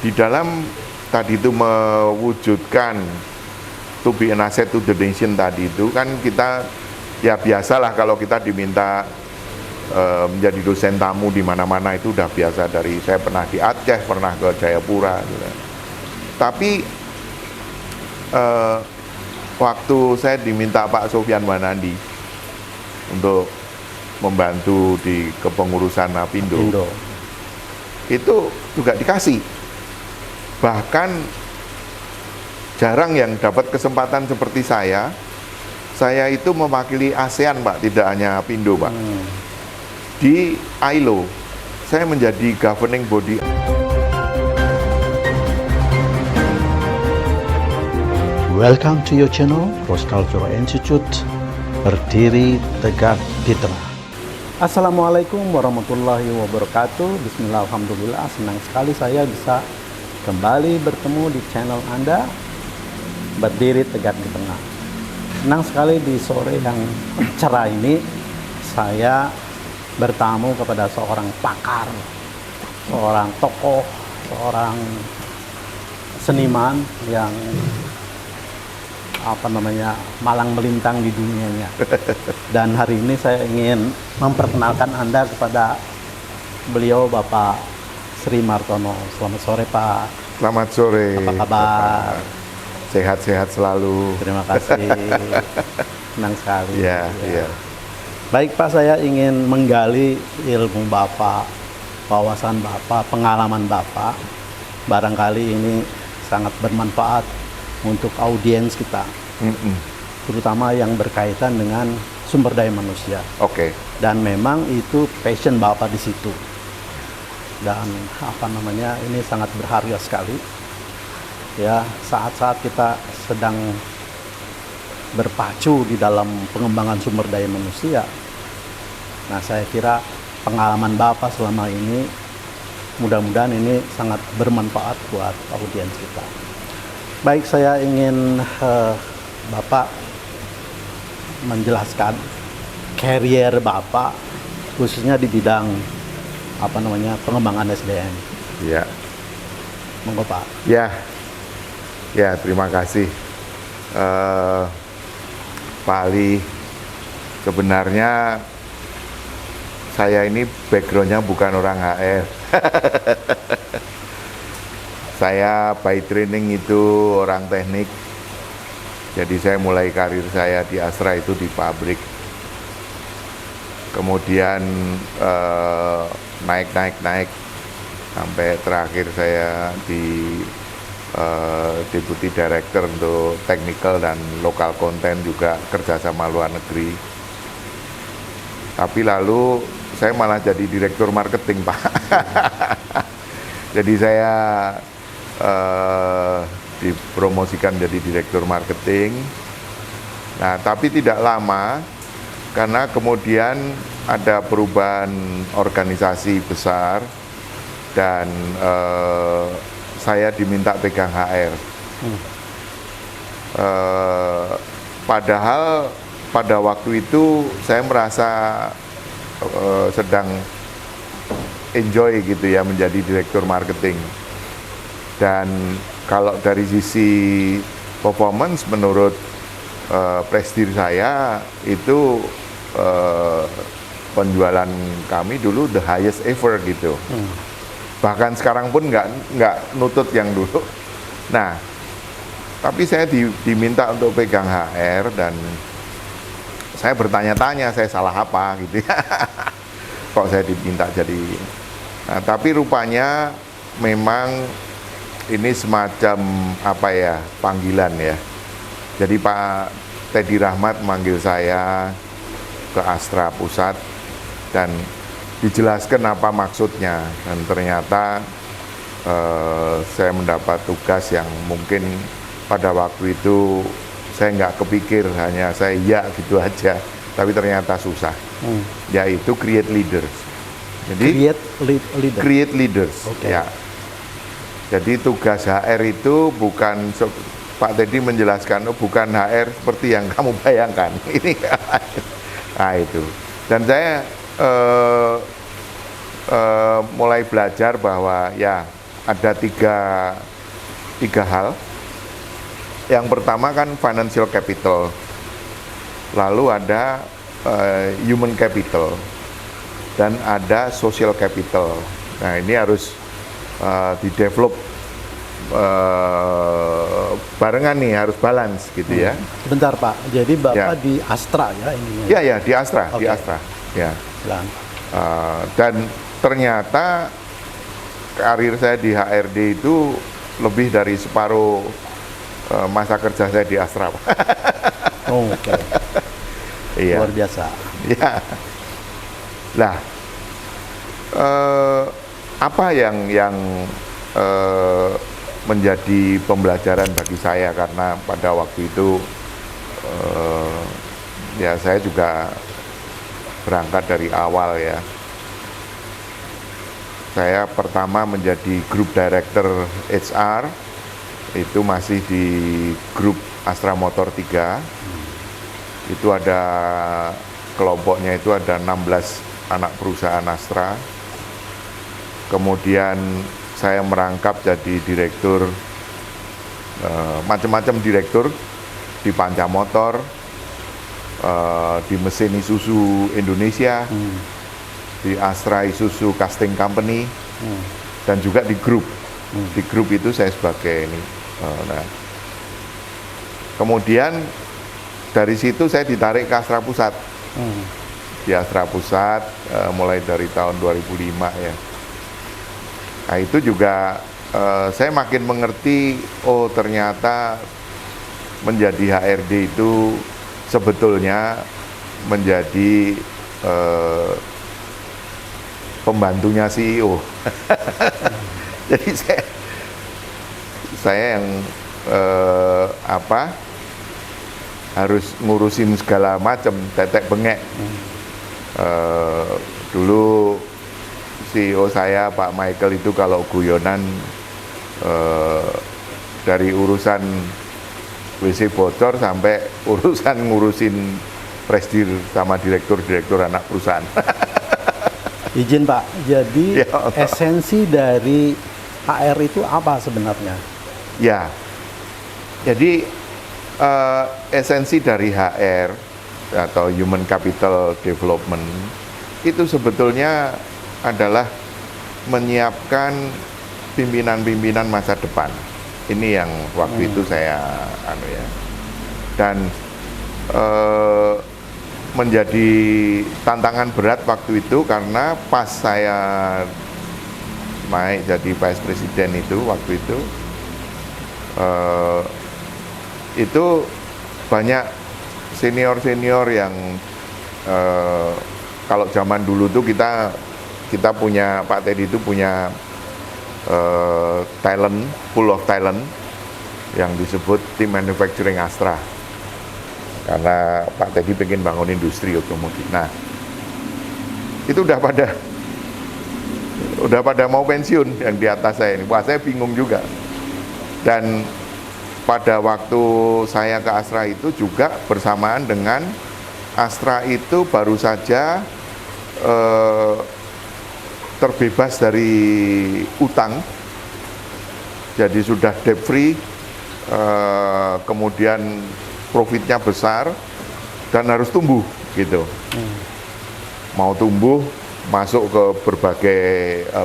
di dalam tadi itu mewujudkan to be an asset to the nation tadi itu kan kita ya biasalah kalau kita diminta menjadi dosen tamu di mana-mana itu udah biasa. Dari saya pernah di Aceh, pernah ke Jayapura gitu. Tapi waktu saya diminta Pak Sofyan Wanandi untuk membantu di kepengurusan Apindo, itu juga dikasih. Bahkan jarang yang dapat kesempatan seperti saya itu mewakili ASEAN, Pak, tidak hanya Apindo, Pak. Di ILO, saya menjadi governing body. Welcome to your channel, Cross Cultural Institute, berdiri tegak di tengah. Assalamualaikum warahmatullahi wabarakatuh. Bismillah, alhamdulillah. Senang sekali saya bisa kembali bertemu di channel Anda, berdiri tegak di tengah. Senang sekali di sore yang cerah ini saya bertamu kepada seorang pakar, seorang tokoh, seorang seniman yang malang melintang di dunianya. Dan hari ini saya ingin memperkenalkan Anda kepada beliau, Bapak Sri Martono. Selamat sore, Pak. Selamat sore. Apa kabar? Sehat-sehat selalu. Terima kasih. Senang sekali. Iya. Baik, Pak, saya ingin menggali ilmu Bapak, wawasan Bapak, pengalaman Bapak. Barangkali ini sangat bermanfaat untuk audiens kita, terutama yang berkaitan dengan sumber daya manusia. Oke. Dan memang itu passion Bapak di situ. Dan ini sangat berharga sekali. Ya, saat-saat kita sedang berpacu di dalam pengembangan sumber daya manusia. Nah, saya kira pengalaman Bapak selama ini mudah-mudahan ini sangat bermanfaat buat audiens kita. Baik, saya ingin Bapak menjelaskan karier Bapak khususnya di bidang pengembangan SDM. Iya. Monggo, Pak. Ya, terima kasih. Pak Ali, sebenarnya saya ini backgroundnya bukan orang HR. Saya by training itu orang teknik. Jadi saya mulai karir saya di Astra itu di pabrik. Kemudian naik sampai terakhir saya di Deputy Director untuk technical dan local content, juga kerjasama luar negeri. Tapi lalu saya malah jadi direktur marketing, Pak. Jadi saya dipromosikan jadi direktur marketing. Nah, tapi tidak lama karena kemudian ada perubahan organisasi besar dan saya diminta pegang HR. Padahal pada waktu itu saya merasa sedang enjoy gitu ya menjadi direktur marketing. Dan kalau dari sisi performance menurut prestir saya itu penjualan kami dulu the highest ever gitu. Bahkan sekarang pun nggak nutut yang dulu. Nah, tapi saya diminta untuk pegang HR dan saya bertanya-tanya saya salah apa gitu ya. Kok saya diminta jadi. Nah, tapi rupanya memang ini semacam panggilan ya. Jadi Pak Teddy Rahmat manggil saya ke Astra Pusat dan dijelaskan apa maksudnya, dan ternyata saya mendapat tugas yang mungkin pada waktu itu saya nggak kepikir, hanya saya gitu aja, tapi ternyata susah. Yaitu create leaders. Jadi create leaders. Okay. Ya. Jadi tugas HR itu bukan, Pak Teddy menjelaskan, bukan HR seperti yang kamu bayangkan. Ini, nah itu. Dan saya mulai belajar bahwa ya ada tiga hal. Yang pertama kan financial capital, lalu ada human capital, dan ada social capital. Nah, ini harus di-develop barengan nih, harus balance gitu ya. Bentar Pak, jadi Bapak Ya. di Astra ya ininya? Ya, di Astra, di Oke. Astra. Ya. Silakan. Dan ternyata karir saya di HRD itu lebih dari separuh masa kerja saya di Astra, Pak. Oke, Iya. luar biasa. Ya. Nah, apa yang menjadi pembelajaran bagi saya, karena pada waktu itu ya saya juga berangkat dari awal ya. Saya pertama menjadi Group Director HR, itu masih di grup Astra Motor 3. Itu ada kelompoknya, itu ada 16 anak perusahaan Astra. Kemudian saya merangkap jadi direktur, macam-macam direktur di Panca Motor, di mesin Isuzu Indonesia, di Astra Isuzu Casting Company, dan juga di grup. Di grup itu saya sebagai ini. Nah, kemudian dari situ saya ditarik ke Astra Pusat. Di Astra Pusat mulai dari tahun 2005 ya. Nah, itu juga saya makin mengerti, oh ternyata menjadi HRD itu sebetulnya menjadi pembantunya CEO. Jadi saya yang harus ngurusin segala macam, tetek bengek. Dulu CEO saya Pak Michael itu kalau guyonan dari urusan WC bocor sampai urusan ngurusin presidir sama direktur anak perusahaan. Izin Pak, jadi Ya Allah. esensi dari HR itu apa sebenarnya? Ya, jadi esensi dari HR atau Human Capital Development itu sebetulnya adalah menyiapkan pimpinan-pimpinan masa depan. Ini yang waktu itu saya dan menjadi tantangan berat waktu itu, karena pas saya naik jadi Vice President itu waktu itu banyak senior yang kalau zaman dulu tuh kita punya, Pak Teddy itu punya talent, pool of talent yang disebut Team Manufacturing Astra, karena Pak Teddy pengen bangun industri otomotif. Nah, itu udah pada mau pensiun yang di atas saya ini. Wah, saya bingung juga. Dan pada waktu saya ke Astra itu juga bersamaan dengan Astra itu baru saja terbebas dari utang, jadi sudah debt free, kemudian profitnya besar dan harus tumbuh gitu. Mau tumbuh, masuk ke berbagai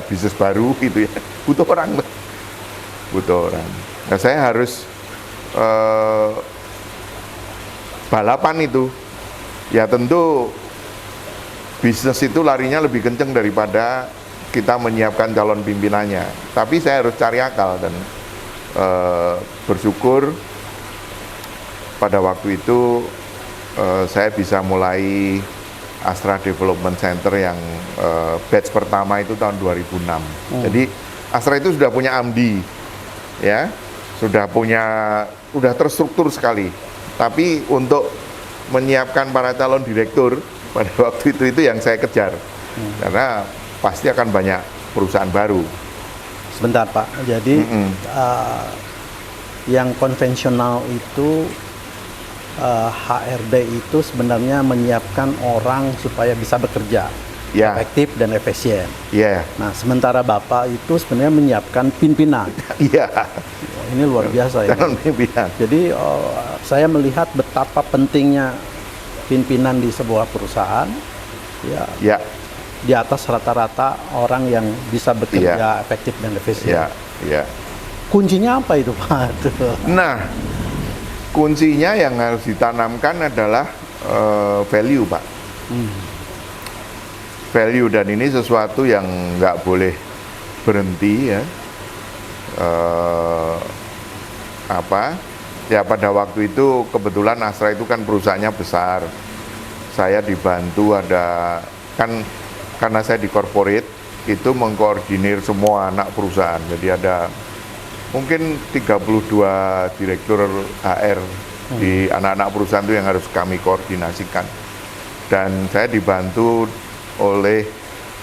bisnis baru gitu ya, butuh orang. Nah, saya harus balapan itu. Ya tentu bisnis itu larinya lebih kenceng daripada kita menyiapkan calon pimpinannya. Tapi saya harus cari akal, dan bersyukur pada waktu itu saya bisa mulai Astra Development Center yang batch pertama itu tahun 2006. Jadi Astra itu sudah punya AMDI, ya, sudah terstruktur sekali. Tapi untuk menyiapkan para calon direktur pada waktu itu yang saya kejar, karena pasti akan banyak perusahaan baru. Sebentar Pak, jadi yang konvensional itu HRD itu sebenarnya menyiapkan orang supaya bisa bekerja. Ya. efektif dan efisien. Iya. Nah, sementara Bapak itu sebenarnya menyiapkan pimpinan. Iya. Wah, ini luar biasa ya. Calon pimpinan. Jadi saya melihat betapa pentingnya pimpinan di sebuah perusahaan. Ya, Ya. di atas rata-rata orang yang bisa bekerja efektif dan efisien. Ya. Ya. Kuncinya apa itu, Pak? Nah, kuncinya yang harus ditanamkan adalah value, Pak. Value, dan ini sesuatu yang nggak boleh berhenti ya. Ya pada waktu itu kebetulan Astra itu kan perusahaannya besar. Saya dibantu kan karena saya di corporate itu mengkoordinir semua anak perusahaan. Jadi ada mungkin 32 direktur HR di anak-anak perusahaan itu yang harus kami koordinasikan. Dan saya dibantu oleh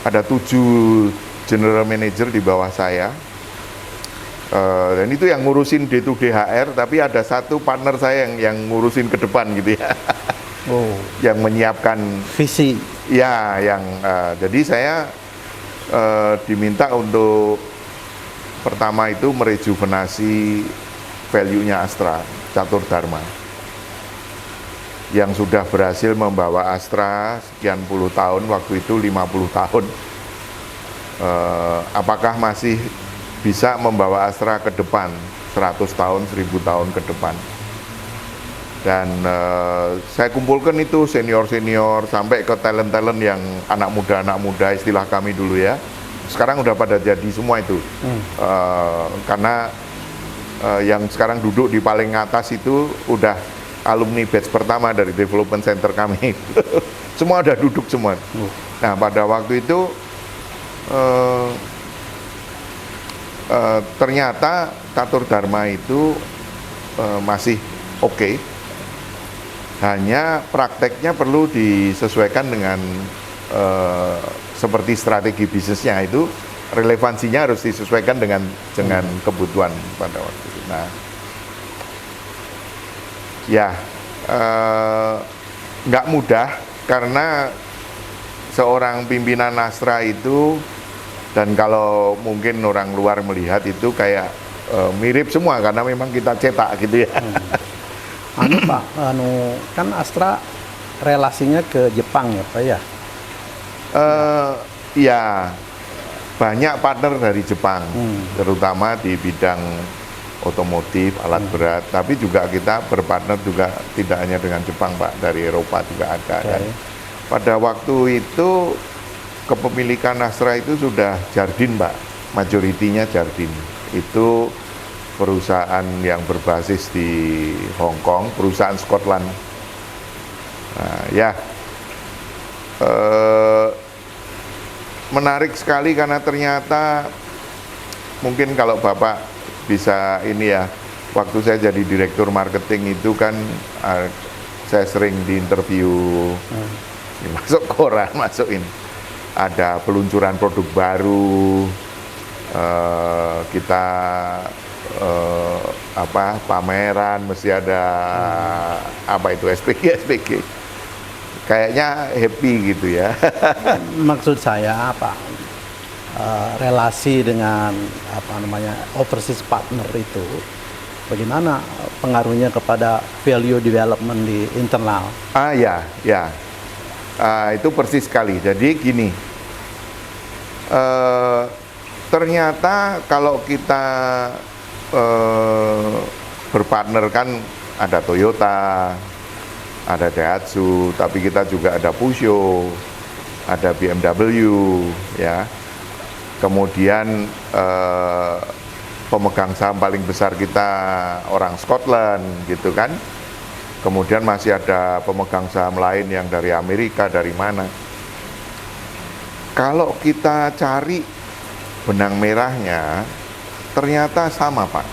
ada 7 general manager di bawah saya. Dan itu yang ngurusin day-to-day HR, tapi ada satu partner saya yang ngurusin ke depan gitu ya. Oh, Yang menyiapkan visi. ya, jadi saya diminta untuk pertama itu merejuvenasi value-nya Astra, Catur Dharma, yang sudah berhasil membawa Astra sekian puluh tahun, waktu itu 50 tahun. Apakah masih bisa membawa Astra ke depan 100 tahun, 1000 tahun ke depan? Dan saya kumpulkan itu senior-senior sampai ke talent-talent yang anak muda istilah kami dulu ya. Sekarang udah pada jadi semua itu. Karena yang sekarang duduk di paling atas itu udah alumni batch pertama dari development center kami. Semua udah duduk semua. Nah, pada waktu itu ternyata Catur Dharma itu masih oke. Hanya prakteknya perlu disesuaikan dengan seperti strategi bisnisnya, itu relevansinya harus disesuaikan dengan kebutuhan pada waktu itu. Nah, ya nggak mudah karena seorang pimpinan Astra itu, dan kalau mungkin orang luar melihat itu kayak mirip semua karena memang kita cetak gitu ya. Pak, kan Astra relasinya ke Jepang ya, Pak ya? Ya, banyak partner dari Jepang, terutama di bidang otomotif, alat berat, tapi juga kita berpartner juga tidak hanya dengan Jepang, Pak, dari Eropa juga ada. Dan pada waktu itu kepemilikan Astra itu sudah Jardine, Pak, majoritinya Jardine. Itu perusahaan yang berbasis di Hong Kong, perusahaan Scotland. Nah, ya, menarik sekali karena ternyata mungkin kalau Bapak bisa ini ya, waktu saya jadi direktur marketing itu kan saya sering diinterview, masuk koran, masuk ini. Ada peluncuran produk baru, kita pameran mesti ada SPG kayaknya happy gitu ya. Maksud saya apa, relasi dengan overseas partner itu bagaimana pengaruhnya kepada value development di internal? Itu persis sekali. Jadi gini, ternyata kalau kita berpartner kan ada Toyota, ada Daihatsu, tapi kita juga ada Peugeot, ada BMW, ya. Kemudian pemegang saham paling besar kita orang Scotland, gitu kan. Kemudian masih ada pemegang saham lain yang dari Amerika, dari mana. Kalau kita cari benang merahnya, ternyata sama, Pak.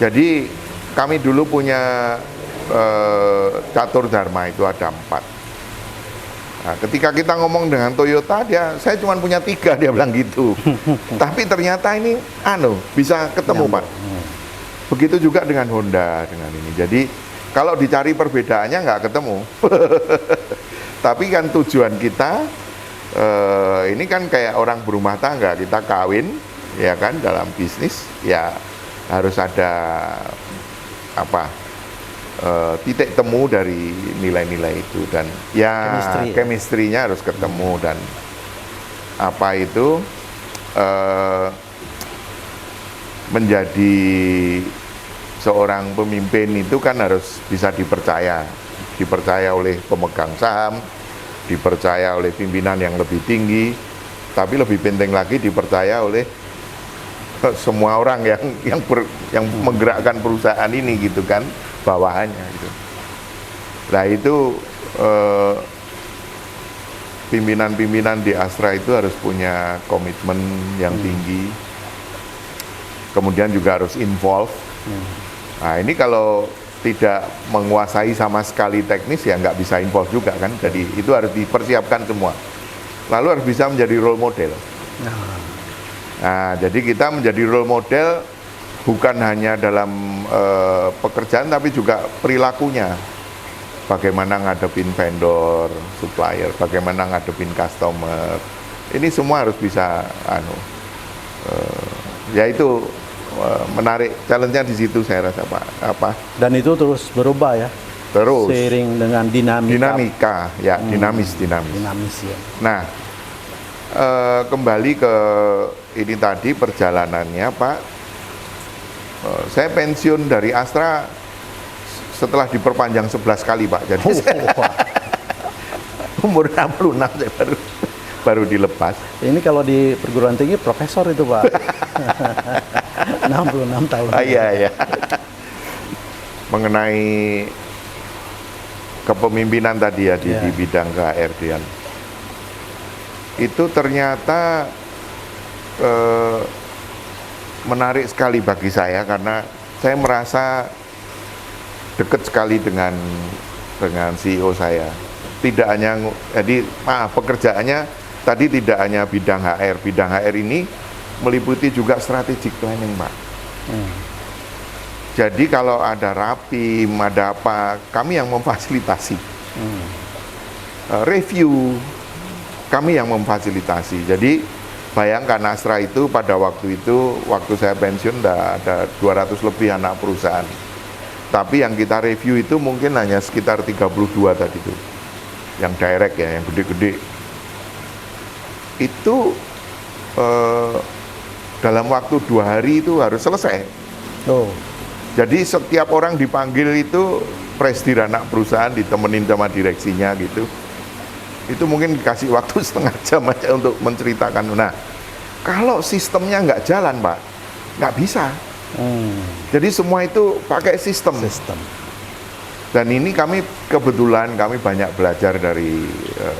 Jadi kami dulu punya Catur Dharma itu ada 4. Nah, ketika kita ngomong dengan Toyota, saya cuma punya 3, dia bilang gitu. Tapi ternyata ini bisa ketemu, Pak. Begitu juga dengan Honda, dengan ini. Jadi kalau dicari perbedaannya nggak ketemu. Tapi kan tujuan kita ini kan kayak orang berumah tangga, kita kawin, ya kan, dalam bisnis, ya harus ada apa titik temu dari nilai-nilai itu, dan ya chemistry-nya harus ketemu, dan apa itu menjadi seorang pemimpin itu kan harus bisa dipercaya oleh pemegang saham, dipercaya oleh pimpinan yang lebih tinggi, tapi lebih penting lagi dipercaya oleh semua orang yang menggerakkan perusahaan ini gitu kan, bawahannya gitu. Nah itu pimpinan-pimpinan di Astra itu harus punya komitmen yang tinggi, kemudian juga harus involve. Nah ini kalau tidak menguasai sama sekali teknis ya nggak bisa involve juga kan, jadi itu harus dipersiapkan semua, lalu harus bisa menjadi role model. Nah, jadi kita menjadi role model bukan hanya dalam pekerjaan, tapi juga perilakunya. Bagaimana ngadepin vendor, supplier, bagaimana ngadepin customer. Ini semua harus bisa, ya itu menarik. Challenge-nya di situ saya rasa Pak. Dan itu terus berubah ya. Terus. Seiring dengan dinamika. Ya, dinamis. Dinamis ya. Nah, kembali ke ini tadi perjalanannya Pak, saya pensiun dari Astra setelah diperpanjang 11 kali Pak, jadi umur 66 saya baru dilepas. Ini kalau di perguruan tinggi profesor itu Pak. 66 tahun. Iya. Mengenai kepemimpinan tadi ya di bidang KHR-an. Itu ternyata menarik sekali bagi saya, karena saya merasa dekat sekali dengan CEO saya. Tidak hanya, jadi pekerjaannya tadi tidak hanya bidang HR ini meliputi juga strategic planning Pak. Jadi kalau ada rapim, ada apa, kami yang memfasilitasi. Review, kami yang memfasilitasi. Jadi bayangkan Astra itu pada waktu saya pensiun ada 200 lebih anak perusahaan. Tapi yang kita review itu mungkin hanya sekitar 32 tadi itu. Yang direct ya, yang gede-gede. Itu dalam waktu 2 hari itu harus selesai. Jadi setiap orang dipanggil itu presidir anak perusahaan ditemenin sama direksinya gitu. Itu mungkin dikasih waktu setengah jam aja untuk menceritakan. Nah, kalau sistemnya nggak jalan Pak, nggak bisa. Jadi semua itu pakai sistem. Dan ini kebetulan kami banyak belajar dari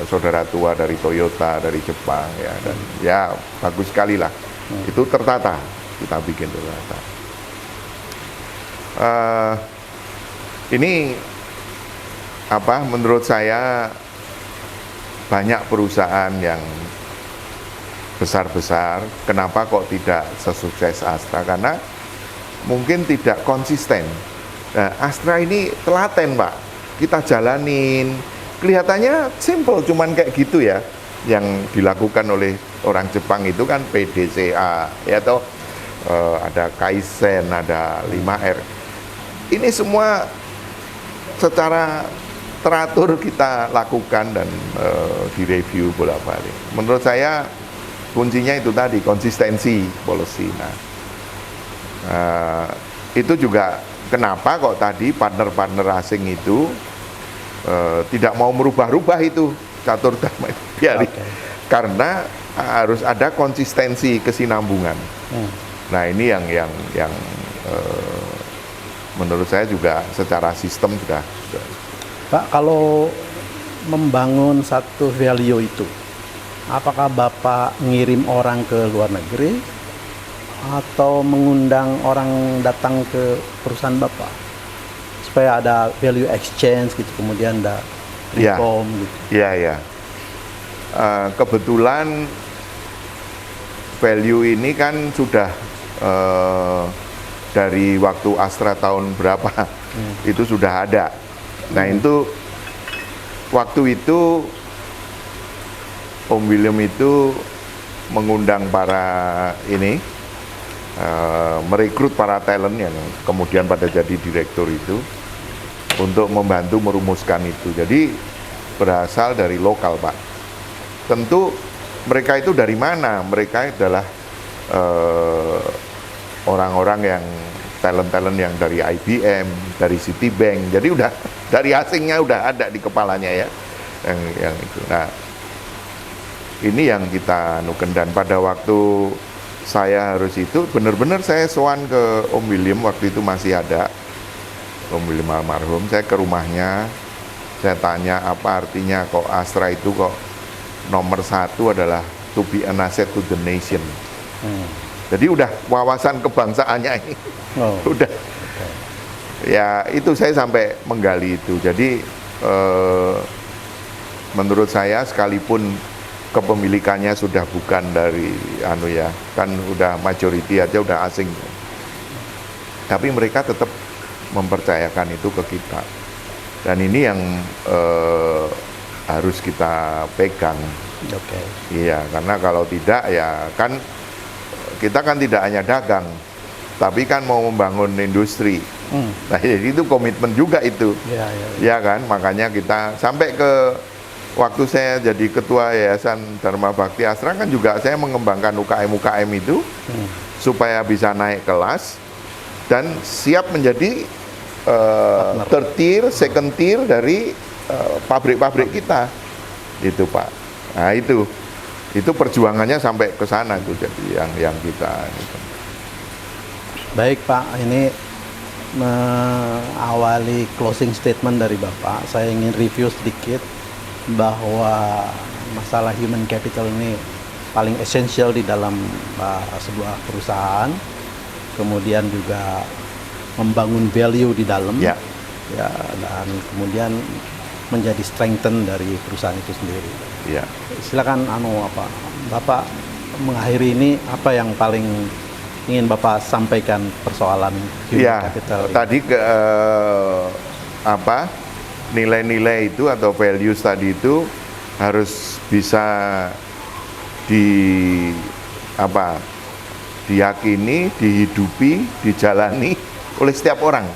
saudara tua dari Toyota, dari Jepang ya, dan ya bagus sekali lah. Itu tertata, kita bikin tertata. Ini menurut saya banyak perusahaan yang besar-besar, kenapa kok tidak sesukses Astra? Karena mungkin tidak konsisten. Nah, Astra ini telaten Pak, kita jalanin, kelihatannya simple, cuman kayak gitu ya. Yang dilakukan oleh orang Jepang itu kan PDCA, ya atau ada Kaizen, ada 5R. Ini semua secara teratur kita lakukan dan direview bolak-balik. Menurut saya kuncinya itu tadi, konsistensi policy. Nah, itu juga kenapa kok tadi partner-partner asing itu tidak mau merubah-rubah itu catur dharma itu karena harus ada konsistensi, kesinambungan. Nah ini yang menurut saya juga secara sistem sudah. Pak, kalau membangun satu value itu, apakah Bapak ngirim orang ke luar negeri atau mengundang orang datang ke perusahaan Bapak supaya ada value exchange gitu, kemudian ada reform gitu? Iya. Kebetulan value ini kan sudah dari waktu Astra tahun berapa itu sudah ada. Nah itu waktu itu Om William itu mengundang para merekrut para talent yang kemudian pada jadi direktur itu untuk membantu merumuskan itu. Jadi berasal dari lokal, Pak. Tentu mereka itu dari mana? Mereka adalah orang-orang yang talent-talent yang dari IBM, dari Citibank. Jadi udah dari asingnya udah ada di kepalanya ya. Yang itu. Nah, ini yang kita anukan, dan pada waktu saya harus itu benar-benar saya sowan ke Om William, waktu itu masih ada Om William almarhum. Saya ke rumahnya, saya tanya apa artinya kok Astra itu kok nomor 1 adalah to be an asset to the nation. Jadi udah wawasan kebangsaannya ini. Udah. Ya itu saya sampai menggali itu. Jadi menurut saya sekalipun kepemilikannya sudah bukan dari kan udah majority aja udah asing. Tapi mereka tetap mempercayakan itu ke kita. Dan ini yang harus kita pegang. Iya, karena kalau tidak ya kan kita kan tidak hanya dagang, tapi kan mau membangun industri. Nah, jadi itu komitmen juga itu. Ya kan, makanya kita sampai ke waktu saya jadi ketua Yayasan Dharma Bakti Astra kan juga saya mengembangkan UKM-UKM itu supaya bisa naik kelas dan siap menjadi third tier, second tier dari pabrik-pabrik kita. Itu Pak. Nah itu perjuangannya sampai ke sana tuh, jadi yang kita gitu. Baik Pak, ini mengawali closing statement dari Bapak, saya ingin review sedikit bahwa masalah human capital ini paling esensial di dalam sebuah perusahaan, kemudian juga membangun value di dalam, ya, dan kemudian menjadi strengthen dari perusahaan itu sendiri. Ya. Silakan Bapak mengakhiri ini, apa yang paling ingin Bapak sampaikan persoalan human capital ini? Tadi nilai-nilai itu atau values tadi itu harus bisa diyakini, dihidupi, dijalani oleh setiap orang.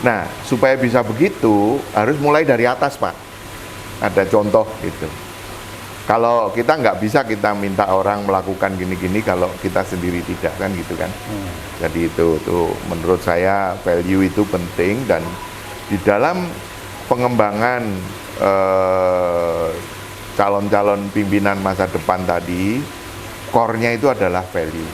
Nah, supaya bisa begitu harus mulai dari atas, Pak. Ada contoh gitu. Kalau kita nggak bisa kita minta orang melakukan gini-gini kalau kita sendiri tidak, kan gitu kan. Jadi itu menurut saya value itu penting, dan di dalam pengembangan calon-calon pimpinan masa depan tadi, core-nya itu adalah value.